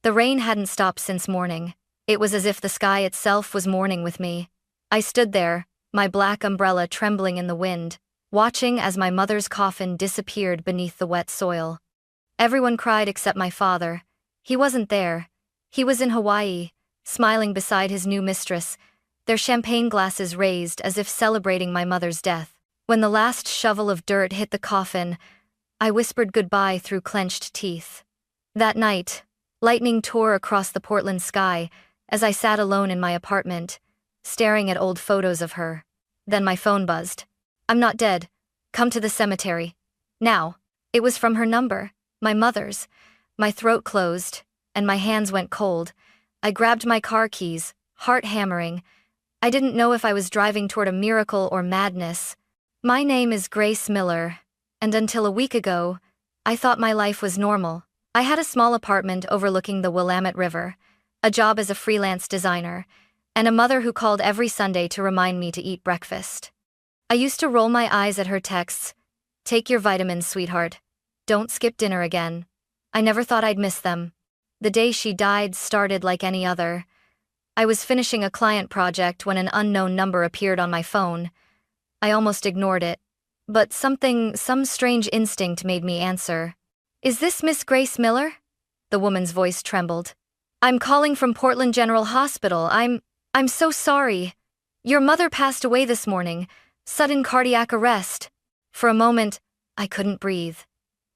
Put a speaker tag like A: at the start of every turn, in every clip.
A: The rain hadn't stopped since morning. It was as if the sky itself was mourning with me. I stood there, my black umbrella trembling in the wind, watching as my mother's coffin disappeared beneath the wet soil. Everyone cried except my father. He wasn't there. He was in Hawaii, smiling beside his new mistress, their champagne glasses raised as if celebrating my mother's death. When the last shovel of dirt hit the coffin, I whispered goodbye through clenched teeth. That night, lightning tore across the Portland sky as I sat alone in my apartment, staring at old photos of her. Then my phone buzzed. "I'm not dead. Come to the cemetery. Now." It was from her number, my mother's. My throat closed, and my hands went cold. I grabbed my car keys, heart hammering. I didn't know if I was driving toward a miracle or madness. My name is Grace Miller, and until a week ago, I thought my life was normal. I had a small apartment overlooking the Willamette River, a job as a freelance designer, and a mother who called every Sunday to remind me to eat breakfast. I used to roll my eyes at her texts. "Take your vitamins, sweetheart. Don't skip dinner again." I never thought I'd miss them. The day she died started like any other. I was finishing a client project when an unknown number appeared on my phone. I almost ignored it, but some strange instinct made me answer. "Is this Miss Grace Miller?" The woman's voice trembled. "I'm calling from Portland General Hospital. I'm so sorry. Your mother passed away this morning. Sudden cardiac arrest." For a moment, I couldn't breathe.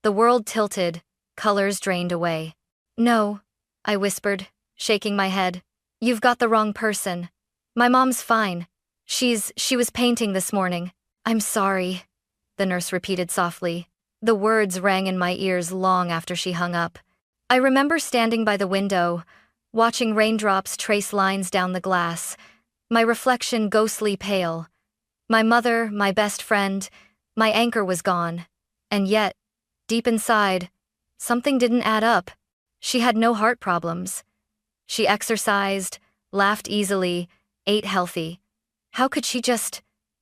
A: The world tilted, colors drained away. "No," I whispered, shaking my head. "You've got the wrong person. My mom's fine. She was painting this morning." "I'm sorry," the nurse repeated softly. The words rang in my ears long after she hung up. I remember standing by the window, watching raindrops trace lines down the glass, my reflection ghostly pale. My mother, my best friend, my anchor was gone. And yet, deep inside, something didn't add up. She had no heart problems. She exercised, laughed easily, ate healthy. How could she just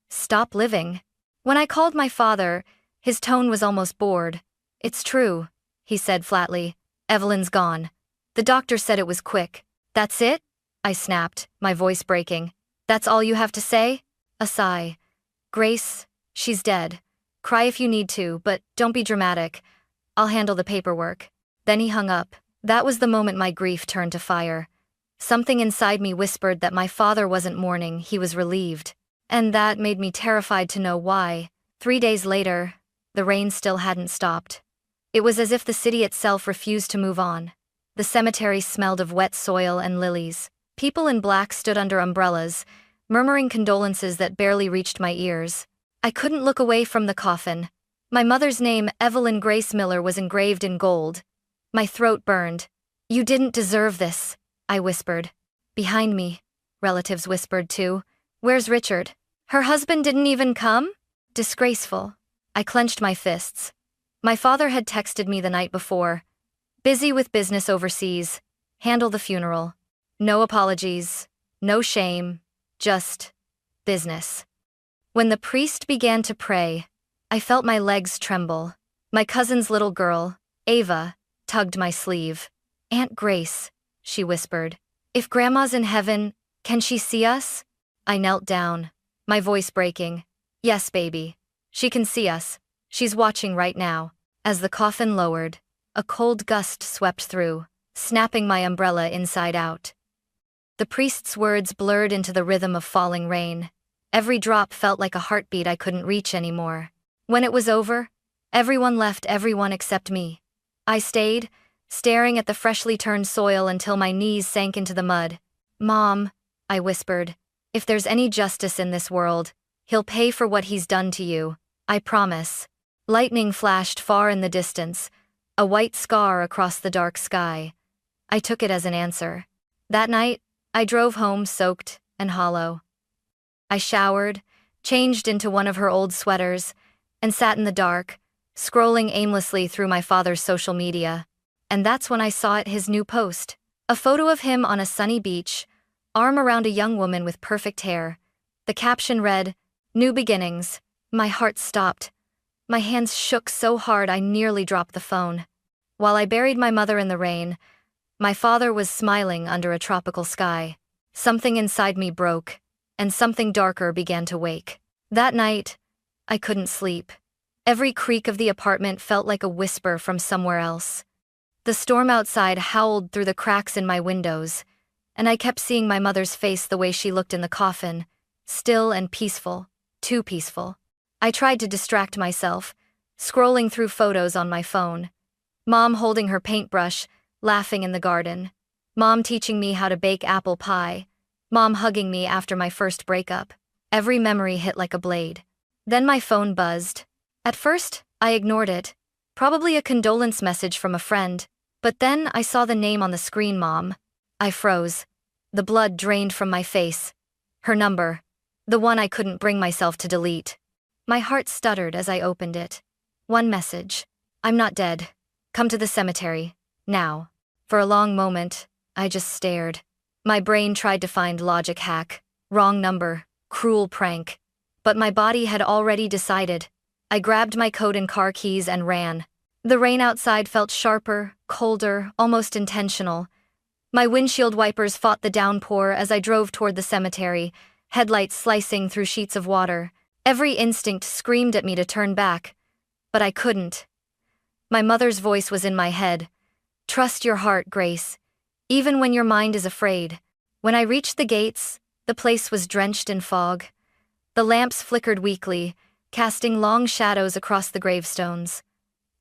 A: stop living? When I called my father, his tone was almost bored. "It's true," he said flatly. "Evelyn's gone. The doctor said it was quick." "That's it?" I snapped, my voice breaking. "That's all you have to say?" A sigh. "Grace, she's dead. Cry if you need to, but don't be dramatic. I'll handle the paperwork." Then he hung up. That was the moment my grief turned to fire. Something inside me whispered that my father wasn't mourning, he was relieved. And that made me terrified to know why. 3 days later, the rain still hadn't stopped. It was as if the city itself refused to move on. The cemetery smelled of wet soil and lilies. People in black stood under umbrellas, murmuring condolences that barely reached my ears. I couldn't look away from the coffin. My mother's name, Evelyn Grace Miller, was engraved in gold. My throat burned. "You didn't deserve this," I whispered. Behind me, relatives whispered too. "Where's Richard? Her husband didn't even come?" Disgraceful. I clenched my fists. My father had texted me the night before. "Busy with business overseas. Handle the funeral. No apologies. No shame. Just business." When the priest began to pray, I felt my legs tremble. My cousin's little girl, Ava, tugged my sleeve. "Aunt Grace," she whispered. "If Grandma's in heaven, can she see us?" I knelt down, my voice breaking. "Yes, baby. She can see us. She's watching right now." As the coffin lowered, a cold gust swept through, snapping my umbrella inside out. The priest's words blurred into the rhythm of falling rain. Every drop felt like a heartbeat I couldn't reach anymore. When it was over, everyone left, everyone except me. I stayed, staring at the freshly turned soil until my knees sank into the mud. "Mom," I whispered, "if there's any justice in this world, he'll pay for what he's done to you. I promise." Lightning flashed far in the distance, a white scar across the dark sky. I took it as an answer. That night, I drove home soaked and hollow. I showered, changed into one of her old sweaters, and sat in the dark, scrolling aimlessly through my father's social media. And that's when I saw his new post. A photo of him on a sunny beach, arm around a young woman with perfect hair. The caption read, "New beginnings." My heart stopped. My hands shook so hard I nearly dropped the phone. While I buried my mother in the rain, My father was smiling under a tropical sky. Something inside me broke, and something darker began to wake. That night, I couldn't sleep. Every creak of the apartment felt like a whisper from somewhere else. The storm outside howled through the cracks in my windows, and I kept seeing my mother's face the way she looked in the coffin, still and peaceful, too peaceful. I tried to distract myself, scrolling through photos on my phone. Mom holding her paintbrush, laughing in the garden. Mom teaching me how to bake apple pie. Mom hugging me after my first breakup. Every memory hit like a blade. Then my phone buzzed. At first, I ignored it. Probably a condolence message from a friend. But then I saw the name on the screen, Mom. I froze. The blood drained from my face. Her number. The one I couldn't bring myself to delete. My heart stuttered as I opened it. One message. I'm not dead. Come to the cemetery. Now. For a long moment, I just stared. My brain tried to find logic hack. Wrong number. Cruel prank. But my body had already decided. I grabbed my coat and car keys and ran. The rain outside felt sharper, colder, almost intentional. My windshield wipers fought the downpour as I drove toward the cemetery, headlights slicing through sheets of water. Every instinct screamed at me to turn back, but I couldn't. My mother's voice was in my head. Trust your heart, Grace, even when your mind is afraid. When I reached the gates, the place was drenched in fog. The lamps flickered weakly, casting long shadows across the gravestones.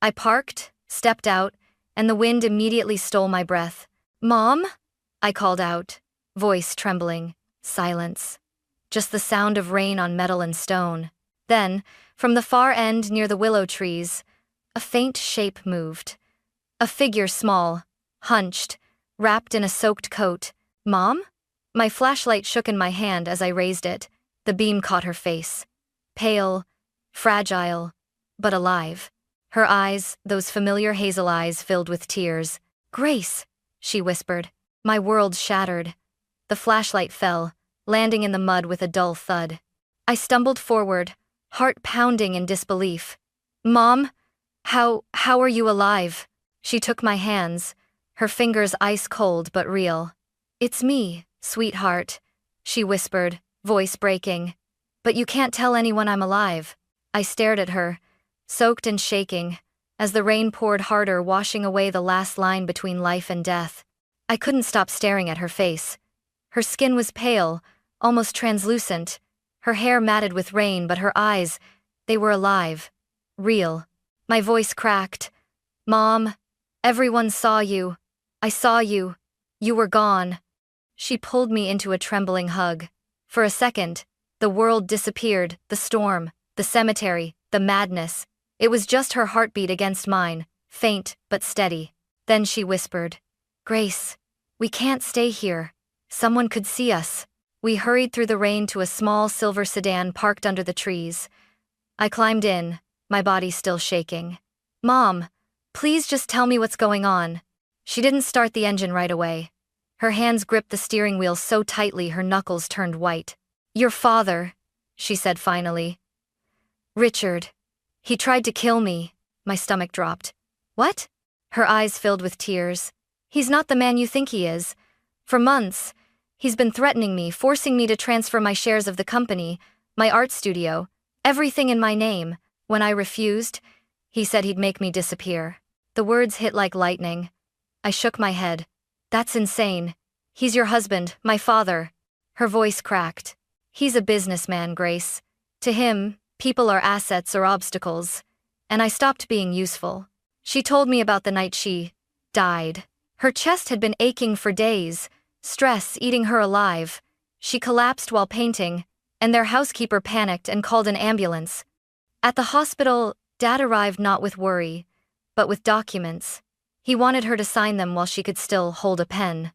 A: I parked, stepped out, and the wind immediately stole my breath. Mom? I called out, voice trembling. Silence. Just the sound of rain on metal and stone. Then, from the far end near the willow trees, a faint shape moved. A figure small, hunched, wrapped in a soaked coat. Mom? My flashlight shook in my hand as I raised it. The beam caught her face. Pale, fragile, but alive. Her eyes, those familiar hazel eyes filled with tears. Grace, she whispered. My world shattered. The flashlight fell, landing in the mud with a dull thud. I stumbled forward, heart pounding in disbelief. Mom, how are you alive? She took my hands, her fingers ice cold but real. It's me, sweetheart, she whispered, voice breaking. But you can't tell anyone I'm alive. I stared at her, soaked and shaking, as the rain poured harder, washing away the last line between life and death. I couldn't stop staring at her face. Her skin was pale, almost translucent, her hair matted with rain, but her eyes, they were alive. Real. My voice cracked. Mom, everyone saw you. I saw you. You were gone. She pulled me into a trembling hug. For a second, the world disappeared, the storm, the cemetery, the madness. It was just her heartbeat against mine, faint but steady. Then she whispered, Grace, we can't stay here. Someone could see us. We hurried through the rain to a small silver sedan parked under the trees. I climbed in, my body still shaking. Mom, please just tell me what's going on. She didn't start the engine right away. Her hands gripped the steering wheel so tightly her knuckles turned white. Your father, she said finally. Richard. He tried to kill me. My stomach dropped. What? Her eyes filled with tears. He's not the man you think he is. For months, he's been threatening me, forcing me to transfer my shares of the company, my art studio, everything in my name. When I refused, he said he'd make me disappear. The words hit like lightning. I shook my head. That's insane. He's your husband, my father. Her voice cracked. He's a businessman, Grace. To him, people are assets or obstacles. And I stopped being useful. She told me about the night she died. Her chest had been aching for days, stress eating her alive. She collapsed while painting, and their housekeeper panicked and called an ambulance. At the hospital, Dad arrived not with worry, but with documents. He wanted her to sign them while she could still hold a pen.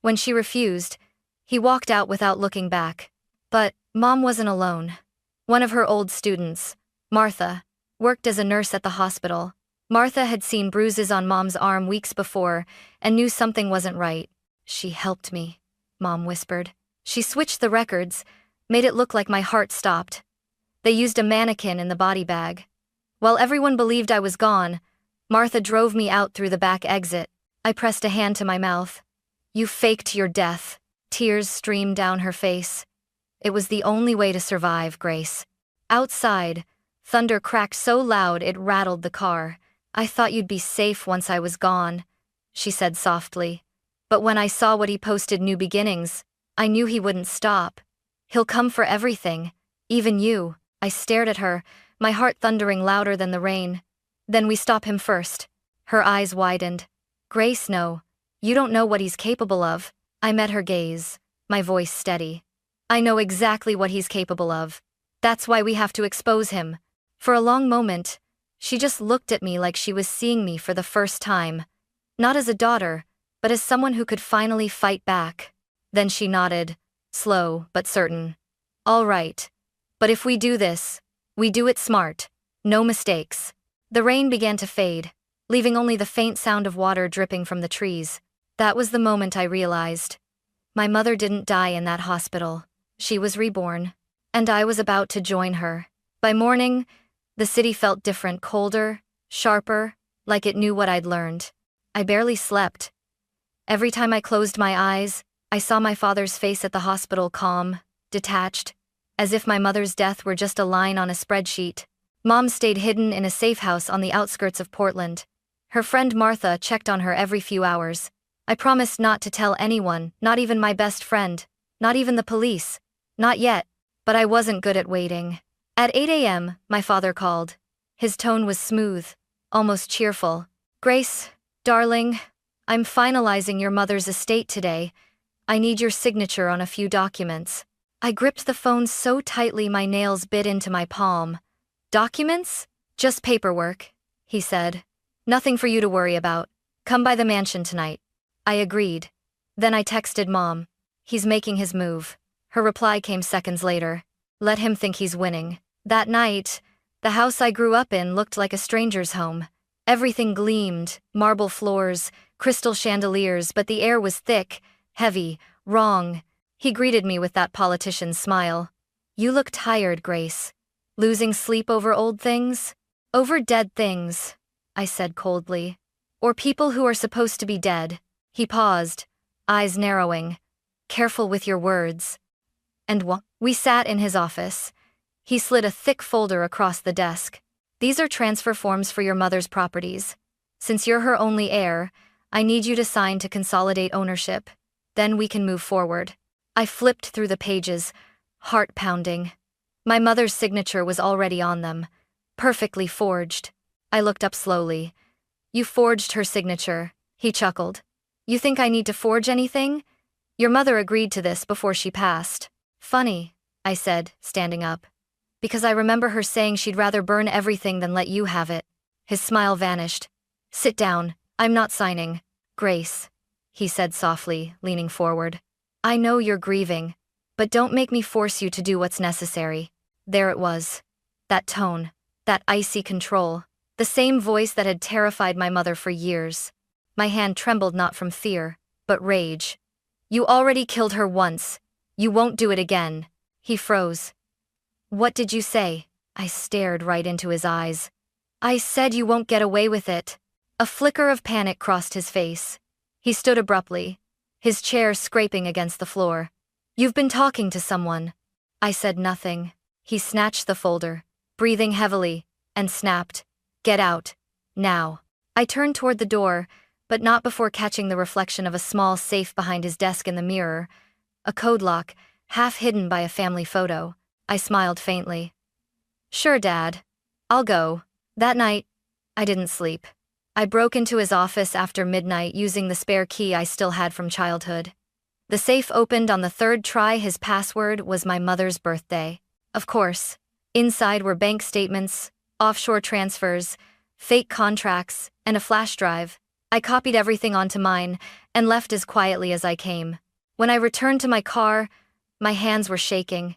A: When she refused, he walked out without looking back. But Mom wasn't alone. One of her old students, Martha, worked as a nurse at the hospital. Martha had seen bruises on Mom's arm weeks before and knew something wasn't right. She helped me, Mom whispered. She switched the records, made it look like my heart stopped. They used a mannequin in the body bag. While everyone believed I was gone, Martha drove me out through the back exit. I pressed a hand to my mouth. You faked your death. Tears streamed down her face. It was the only way to survive, Grace. Outside, thunder cracked so loud it rattled the car. I thought you'd be safe once I was gone, she said softly. But when I saw what he posted New Beginnings, I knew he wouldn't stop. He'll come for everything, even you. I stared at her, my heart thundering louder than the rain. Then we stop him first. Her eyes widened. Grace, no. You don't know what he's capable of. I met her gaze, my voice steady. I know exactly what he's capable of. That's why we have to expose him. For a long moment, she just looked at me like she was seeing me for the first time. Not as a daughter, but as someone who could finally fight back. Then she nodded, slow but certain. All right. But if we do this, we do it smart. No mistakes. The rain began to fade, leaving only the faint sound of water dripping from the trees. That was the moment I realized. My mother didn't die in that hospital. She was reborn. And I was about to join her. By morning, the city felt different, colder, sharper, like it knew what I'd learned. I barely slept. Every time I closed my eyes, I saw my father's face at the hospital, calm, detached, as if my mother's death were just a line on a spreadsheet. Mom stayed hidden in a safe house on the outskirts of Portland. Her friend Martha checked on her every few hours. I promised not to tell anyone, not even my best friend, not even the police. Not yet, but I wasn't good at waiting. At 8 a.m., my father called. His tone was smooth, almost cheerful. Grace, darling, I'm finalizing your mother's estate today. I need your signature on a few documents. I gripped the phone so tightly my nails bit into my palm. Documents? Just paperwork, he said. Nothing for you to worry about. Come by the mansion tonight. I agreed. Then I texted Mom. He's making his move. Her reply came seconds later. Let him think he's winning. That night, the house I grew up in looked like a stranger's home. Everything gleamed, marble floors, crystal chandeliers, but the air was thick, heavy, wrong. He greeted me with that politician's smile. You look tired, Grace. Losing sleep over old things? Over dead things, I said coldly. Or people who are supposed to be dead. He paused, eyes narrowing. Careful with your words. And what? We sat in his office. He slid a thick folder across the desk. These are transfer forms for your mother's properties. Since you're her only heir, I need you to sign to consolidate ownership. Then we can move forward. I flipped through the pages, heart pounding. My mother's signature was already on them, perfectly forged. I looked up slowly. You forged her signature, he chuckled. You think I need to forge anything? Your mother agreed to this before she passed. Funny, I said, standing up. Because I remember her saying she'd rather burn everything than let you have it. His smile vanished. Sit down, I'm not signing. Grace, he said softly, leaning forward. I know you're grieving, but don't make me force you to do what's necessary. There it was. That tone, that icy control, the same voice that had terrified my mother for years. My hand trembled not from fear, but rage. You already killed her once. You won't do it again. He froze. What did you say? I stared right into his eyes. I said you won't get away with it. A flicker of panic crossed his face. He stood abruptly, his chair scraping against the floor. You've been talking to someone. I said nothing. He snatched the folder, breathing heavily, and snapped. Get out. Now. I turned toward the door, but not before catching the reflection of a small safe behind his desk in the mirror. A code lock, half hidden by a family photo. I smiled faintly. Sure, Dad. I'll go. That night, I didn't sleep. I broke into his office after midnight using the spare key I still had from childhood. The safe opened on the third try. His password was my mother's birthday. Of course. Inside were bank statements, offshore transfers, fake contracts, and a flash drive. I copied everything onto mine and left as quietly as I came. When I returned to my car, my hands were shaking.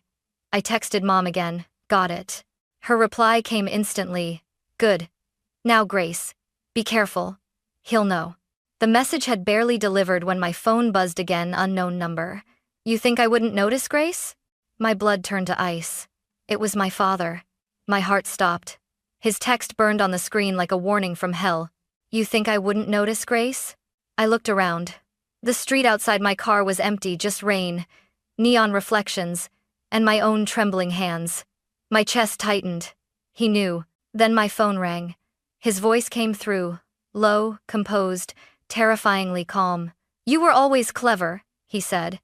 A: I texted Mom again. Got it. Her reply came instantly. Good. Now, Grace. Be careful. He'll know. The message had barely delivered when my phone buzzed again. Unknown number. You think I wouldn't notice, Grace? My blood turned to ice. It was my father. My heart stopped. His text burned on the screen like a warning from hell. You think I wouldn't notice, Grace? I looked around. The street outside my car was empty, just rain, neon reflections, and my own trembling hands. My chest tightened. He knew. Then my phone rang. His voice came through, low, composed, terrifyingly calm. "You were always clever," he said.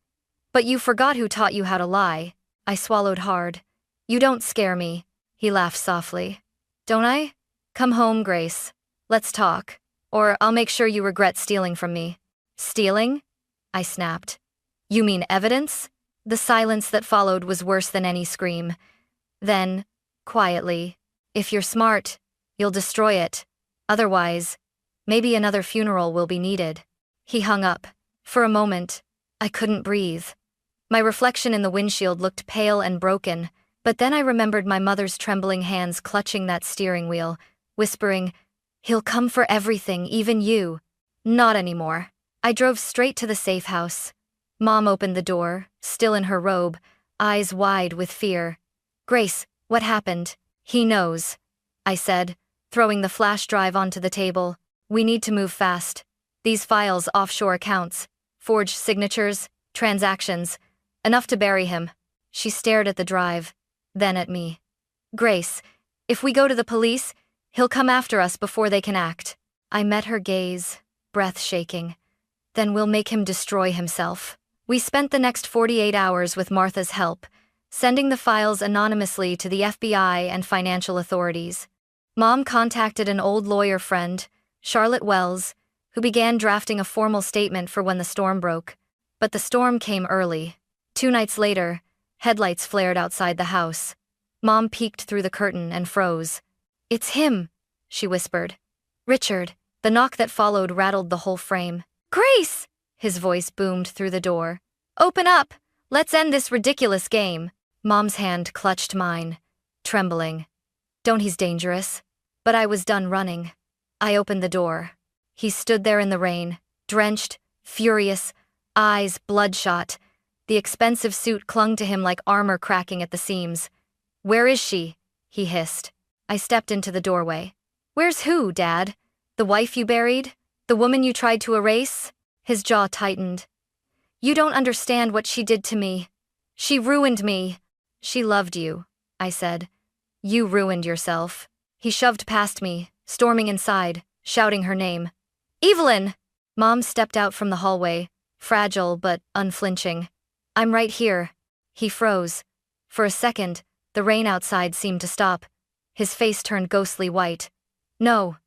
A: "But you forgot who taught you how to lie." I swallowed hard. "You don't scare me," he laughed softly. "Don't I? Come home, Grace. Let's talk. Or I'll make sure you regret stealing from me." "Stealing?" I snapped. "You mean evidence?" The silence that followed was worse than any scream. Then, quietly, "If you're smart, you'll destroy it. Otherwise, maybe another funeral will be needed." He hung up. For a moment, I couldn't breathe. My reflection in the windshield looked pale and broken, but then I remembered my mother's trembling hands clutching that steering wheel, whispering, "He'll come for everything, even you." Not anymore. I drove straight to the safe house. Mom opened the door, still in her robe, eyes wide with fear. "Grace, what happened?" "He knows," I said, throwing the flash drive onto the table. "We need to move fast. These files, offshore accounts, forged signatures, transactions, enough to bury him." She stared at the drive, then at me. "Grace, if we go to the police, he'll come after us before they can act." I met her gaze, breath shaking. "Then we'll make him destroy himself." We spent the next 48 hours with Martha's help, sending the files anonymously to the FBI and financial authorities. Mom contacted an old lawyer friend, Charlotte Wells, who began drafting a formal statement for when the storm broke. But the storm came early. 2 nights later, headlights flared outside the house. Mom peeked through the curtain and froze. "It's him," she whispered. "Richard." The knock that followed rattled the whole frame. "Grace!" His voice boomed through the door. "Open up! Let's end this ridiculous game." Mom's hand clutched mine, trembling. "Don't, he's dangerous." But I was done running. I opened the door. He stood there in the rain, drenched, furious, eyes bloodshot. The expensive suit clung to him like armor cracking at the seams. "Where is she?" he hissed. I stepped into the doorway. "Where's who, Dad? The wife you buried? The woman you tried to erase?" His jaw tightened. "You don't understand what she did to me. She ruined me." "She loved you," I said. "You ruined yourself." He shoved past me, storming inside, shouting her name. "Evelyn!" Mom stepped out from the hallway, fragile but unflinching. "I'm right here." He froze. For a second, the rain outside seemed to stop. His face turned ghostly white. No,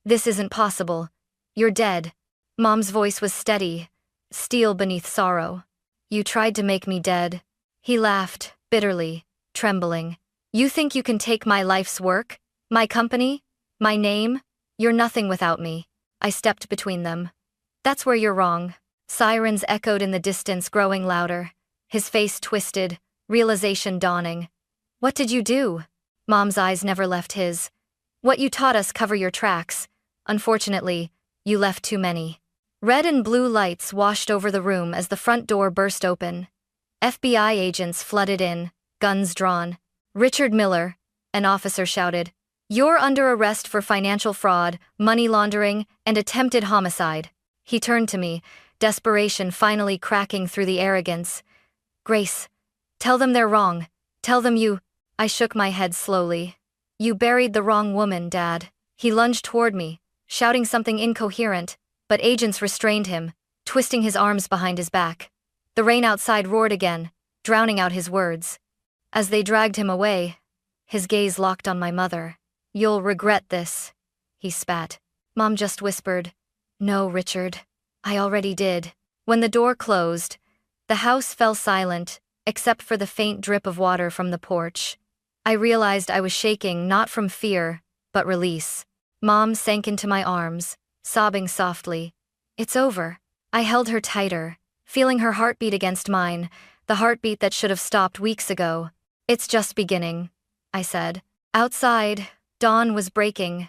A: this isn't possible. You're dead." Mom's voice was steady, steel beneath sorrow. "You tried to make me dead." He laughed, bitterly, trembling. "You think you can take my life's work? My company? My name? You're nothing without me." I stepped between them. "That's where you're wrong." Sirens echoed in the distance, growing louder. His face twisted, realization dawning. "What did you do?" Mom's eyes never left his. "What you taught us, cover your tracks. Unfortunately, you left too many." Red and blue lights washed over the room as the front door burst open. FBI agents flooded in, guns drawn. "Richard Miller," an officer shouted. "You're under arrest for financial fraud, money laundering, and attempted homicide." He turned to me, desperation finally cracking through the arrogance. "Grace, tell them they're wrong. Tell them you—" I shook my head slowly. "You buried the wrong woman, Dad." He lunged toward me, shouting something incoherent, but agents restrained him, twisting his arms behind his back. The rain outside roared again, drowning out his words. As they dragged him away, his gaze locked on my mother. "You'll regret this," he spat. Mom just whispered, "No, Richard. I already did." When the door closed, the house fell silent, except for the faint drip of water from the porch. I realized I was shaking not from fear, but release. Mom sank into my arms, sobbing softly. "It's over." I held her tighter, feeling her heartbeat against mine, the heartbeat that should have stopped weeks ago. "It's just beginning," I said. Outside, dawn was breaking.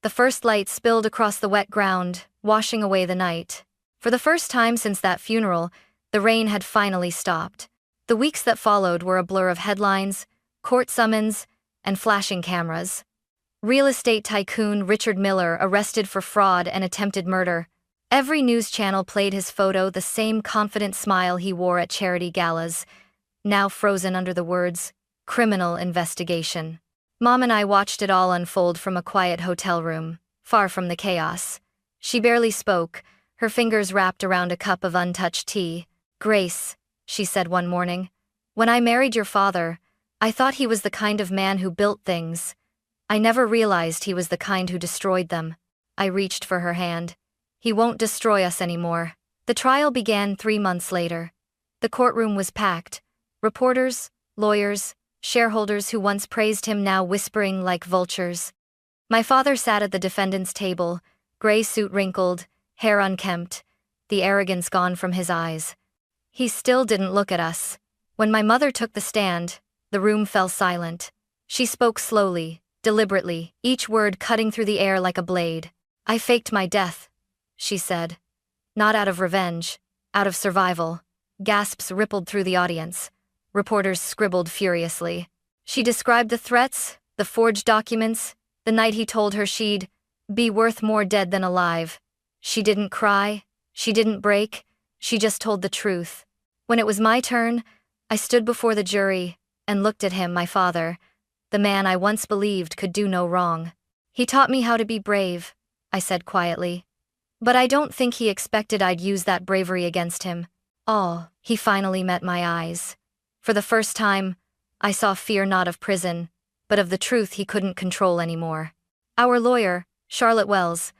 A: The first light spilled across the wet ground, washing away the night. For the first time since that funeral, the rain had finally stopped. The weeks that followed were a blur of headlines, court summons, and flashing cameras. Real estate tycoon Richard Miller arrested for fraud and attempted murder. Every news channel played his photo, the same confident smile he wore at charity galas, now frozen under the words, criminal investigation. Mom and I watched it all unfold from a quiet hotel room, far from the chaos. She barely spoke, her fingers wrapped around a cup of untouched tea. "Grace," she said one morning, "when I married your father, I thought he was the kind of man who built things. I never realized he was the kind who destroyed them." I reached for her hand. "He won't destroy us anymore." The trial began 3 months later. The courtroom was packed. Reporters, lawyers, shareholders who once praised him now whispering like vultures. My father sat at the defendant's table, gray suit wrinkled, hair unkempt, the arrogance gone from his eyes. He still didn't look at us. When my mother took the stand, the room fell silent. She spoke slowly, deliberately, each word cutting through the air like a blade. "I faked my death," she said. "Not out of revenge, out of survival." Gasps rippled through the audience. Reporters scribbled furiously. She described the threats, the forged documents, the night he told her she'd be worth more dead than alive. She didn't cry, she didn't break, she just told the truth. When it was my turn, I stood before the jury and looked at him, my father, the man I once believed could do no wrong. "He taught me how to be brave," I said quietly. "But I don't think he expected I'd use that bravery against him." Oh, he finally met my eyes. For the first time, I saw fear not of prison, but of the truth he couldn't control anymore. Our lawyer, Charlotte Wells,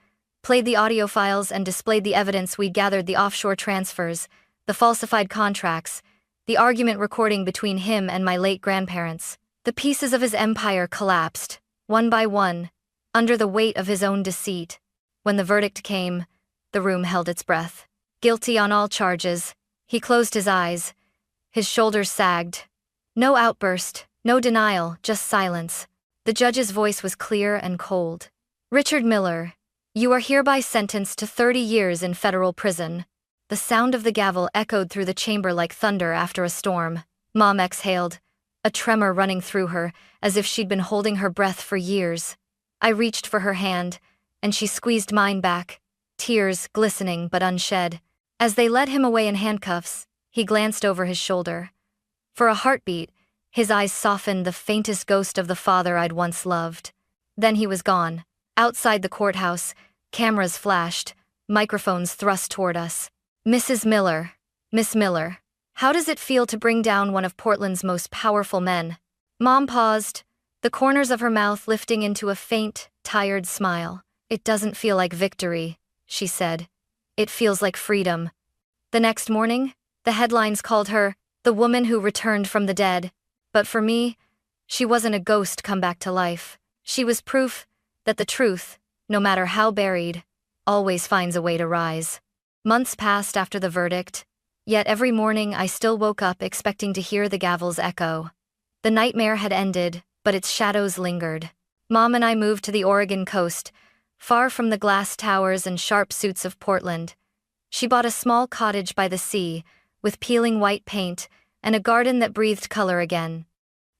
A: played the audio files and displayed the evidence we'd gathered: the offshore transfers, the falsified contracts, the argument recording between him and my late grandparents. The pieces of his empire collapsed, one by one, under the weight of his own deceit. When the verdict came, the room held its breath. Guilty on all charges. He closed his eyes. His shoulders sagged. No outburst, no denial, just silence. The judge's voice was clear and cold. "Richard Miller, you are hereby sentenced to 30 years in federal prison." The sound of the gavel echoed through the chamber like thunder after a storm. Mom exhaled, a tremor running through her, as if she'd been holding her breath for years. I reached for her hand, and she squeezed mine back, tears glistening but unshed. As they led him away in handcuffs, he glanced over his shoulder. For a heartbeat, his eyes softened, the faintest ghost of the father I'd once loved. Then he was gone. Outside the courthouse, cameras flashed, microphones thrust toward us. "Mrs. Miller, Miss Miller, how does it feel to bring down one of Portland's most powerful men?" Mom paused, the corners of her mouth lifting into a faint, tired smile. "It doesn't feel like victory," she said. "It feels like freedom." The next morning, the headlines called her the woman who returned from the dead. But for me, she wasn't a ghost come back to life. She was proof that the truth, no matter how buried, always finds a way to rise. Months passed after the verdict, yet every morning I still woke up expecting to hear the gavel's echo. The nightmare had ended, but its shadows lingered. Mom and I moved to the Oregon coast, far from the glass towers and sharp suits of Portland. She bought a small cottage by the sea, with peeling white paint, and a garden that breathed color again.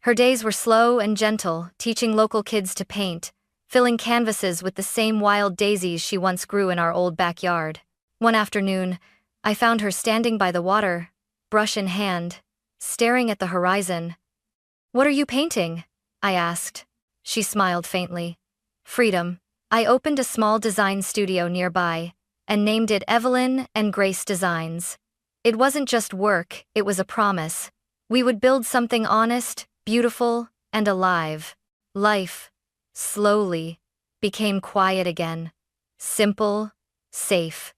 A: Her days were slow and gentle, teaching local kids to paint, filling canvases with the same wild daisies she once grew in our old backyard. One afternoon, I found her standing by the water, brush in hand, staring at the horizon. "What are you painting?" I asked. She smiled faintly. "Freedom." I opened a small design studio nearby, and named it Evelyn and Grace Designs. It wasn't just work, it was a promise. We would build something honest, beautiful, and alive. Life, slowly, became quiet again. Simple, safe.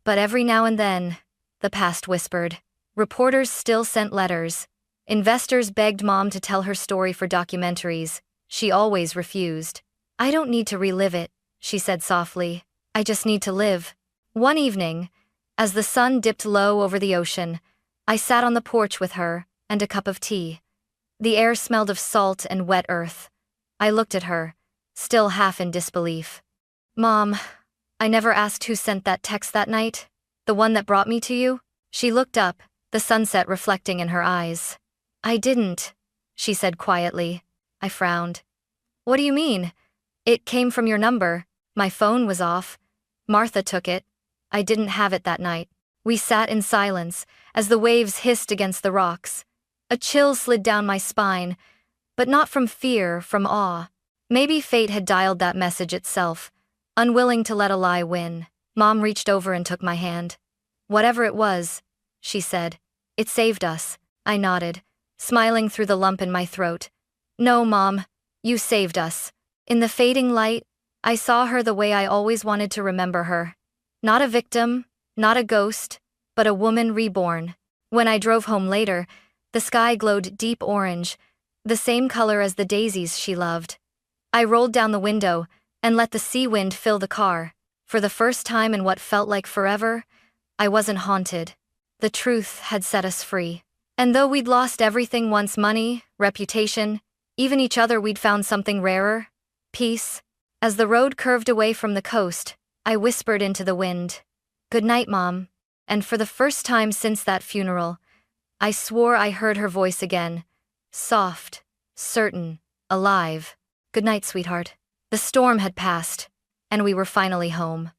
A: But every now and then, the past whispered. Reporters still sent letters. Investors begged Mom to tell her story for documentaries. She always refused. "I don't need to relive it," she said softly. "I just need to live." One evening, as the sun dipped low over the ocean, I sat on the porch with her and a cup of tea. The air smelled of salt and wet earth. I looked at her, still half in disbelief. "Mom, I never asked who sent that text that night, the one that brought me to you?" She looked up, the sunset reflecting in her eyes. "I didn't," she said quietly. I frowned. "What do you mean? It came from your number. My phone was off. Martha took it." I didn't have it that night. We sat in silence, as the waves hissed against the rocks. A chill slid down my spine, but not from fear, from awe. Maybe fate had dialed that message itself, unwilling to let a lie win. Mom reached over and took my hand. "Whatever it was," she said, "it saved us." I nodded, smiling through the lump in my throat. "No, Mom, you saved us." In the fading light, I saw her the way I always wanted to remember her. Not a victim, not a ghost, but a woman reborn. When I drove home later, the sky glowed deep orange, the same color as the daisies she loved. I rolled down the window and let the sea wind fill the car. For the first time in what felt like forever, I wasn't haunted. The truth had set us free. And though we'd lost everything once, money, reputation, even each other, we'd found something rarer: peace. As the road curved away from the coast, I whispered into the wind, "Good night, Mom." And for the first time since that funeral, I swore I heard her voice again, soft, certain, alive. "Good night, sweetheart." The storm had passed, and we were finally home.